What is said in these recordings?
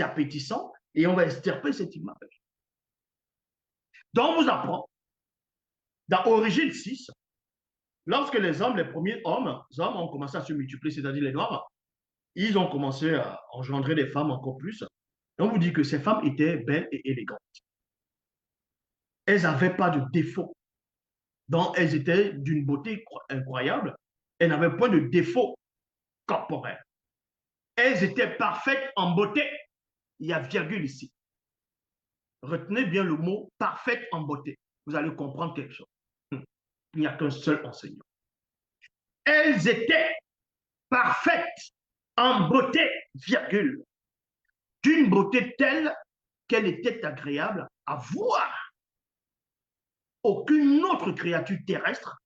appétissant et on va extirper cette image. Donc, on vous apprend, dans Origine 6, lorsque les hommes, les premiers hommes ont commencé à se multiplier, c'est-à-dire les Noirs, ils ont commencé à engendrer des femmes encore plus. Et on vous dit que ces femmes étaient belles et élégantes. Elles n'avaient pas de défaut. Donc, elles étaient d'une beauté incroyable. Elles n'avaient pas de défaut corporel. Elles étaient parfaites en beauté. Il y a virgule ici. Retenez bien le mot parfaite en beauté. Vous allez comprendre quelque chose. Il n'y a qu'un seul enseignant. Elles étaient parfaites en beauté, virgule, d'une beauté telle qu'elle était agréable à voir. Aucune autre créature terrestre,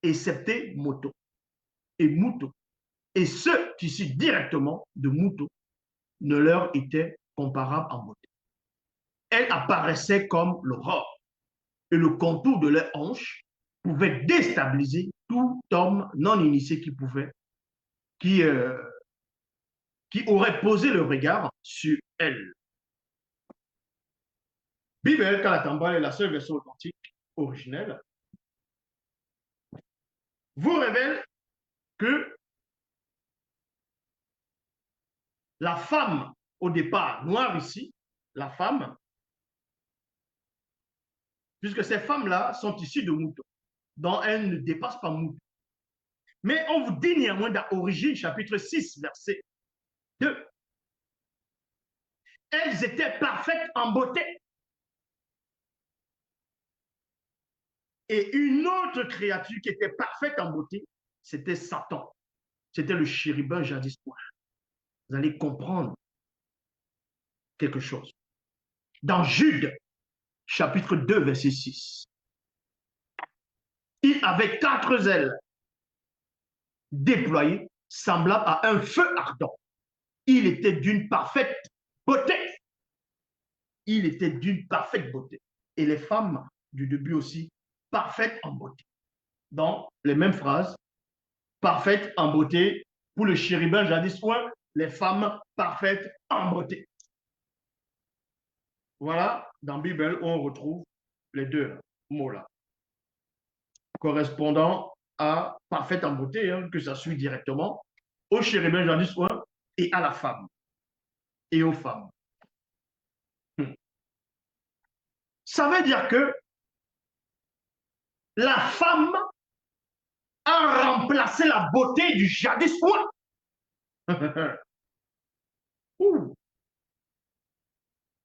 excepté Moto et Muto, et ceux qui sont directement de Muto, ne leur étaient comparables en beauté. Elles apparaissaient comme l'aurore, et le contour de leurs hanches pouvait déstabiliser tout homme non initié qui aurait posé le regard sur elles. Bible Kalatamba est la seule version authentique originelle, vous révèle que la femme, au départ noire ici, la femme, puisque ces femmes-là sont issues de Mouton, dont elles ne dépassent pas Mouton. Mais on vous dit néanmoins dans Origine, chapitre 6, verset 2, elles étaient parfaites en beauté. Et une autre créature qui était parfaite en beauté, c'était Satan. C'était le chérubin jadis noir. Vous allez comprendre quelque chose. Dans Jude, chapitre 2, verset 6, il avait 4 ailes déployées, semblables à un feu ardent. Il était d'une parfaite beauté. Il était d'une parfaite beauté. Et les femmes du début aussi, parfaites en beauté. Donc, les mêmes phrases, parfaites en beauté, pour le chérubin jadis noir, les femmes parfaites en beauté. Voilà, dans la Bible, on retrouve les deux mots-là, correspondant à parfaite en beauté, hein, que ça suit directement au chérubin jadis noir et à la femme et aux femmes. Ça veut dire que la femme a remplacé la beauté du jadis noir.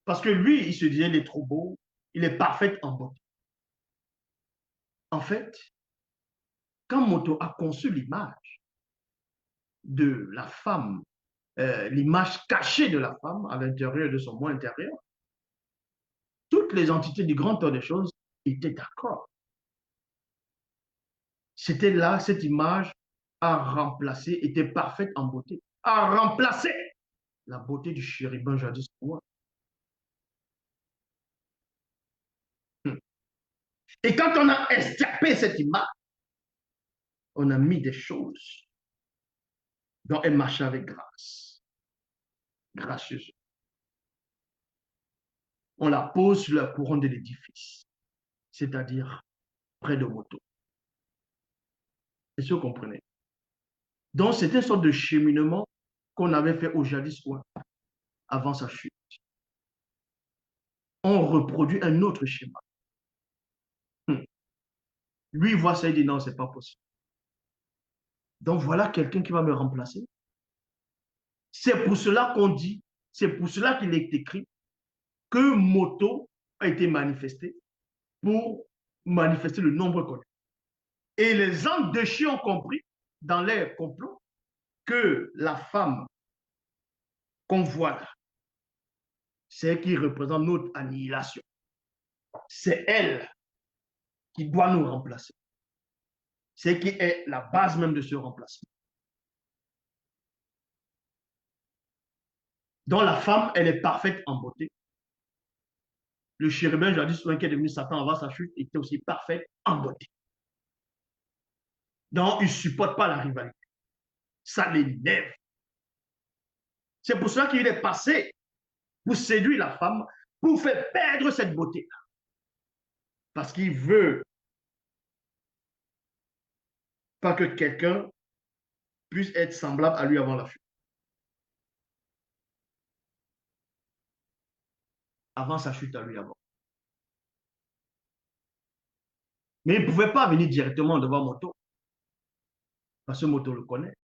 Parce que lui, il se disait, il est trop beau, il est parfait en beauté. En fait, quand Moto a conçu l'image de la femme, l'image cachée de la femme à l'intérieur de son moi intérieur, toutes les entités du grand temps des choses étaient d'accord. C'était là, cette image a remplacé, était parfaite en beauté, a remplacé la beauté du chérubin jadis noir. Et quand on a extirpé cette image, on a mis des choses dont elle marchait avec grâce, gracieuse. On la pose sur la couronne de l'édifice, c'est-à-dire près de Moto. Est-ce que vous comprenez? Donc, c'était une sorte de cheminement qu'on avait fait au jadis avant sa chute. On reproduit un autre schéma. Lui, il voit ça, il dit non, c'est pas possible. Donc, voilà quelqu'un qui va me remplacer. C'est pour cela qu'on dit, c'est pour cela qu'il est écrit que Moto a été manifesté pour manifester le nombre connu. Et les hommes déchus ont compris dans leur complot que la femme qu'on voit là, c'est elle qui représente notre annihilation. C'est elle qui doit nous remplacer. C'est elle qui est la base même de ce remplacement. Donc la femme, elle est parfaite en beauté. Le chérubin, j'ai dit souvent, qui est devenu Satan avant sa chute, était aussi parfait en beauté. Donc, il ne supporte pas la rivalité. Ça l'énerve. C'est pour cela qu'il est passé pour séduire la femme, pour faire perdre cette beauté. Parce qu'il veut pas que quelqu'un puisse être semblable à lui avant la fuite. Avant sa chute à lui d'abord. Mais il ne pouvait pas venir directement devant Moto, parce que Moto le connaît.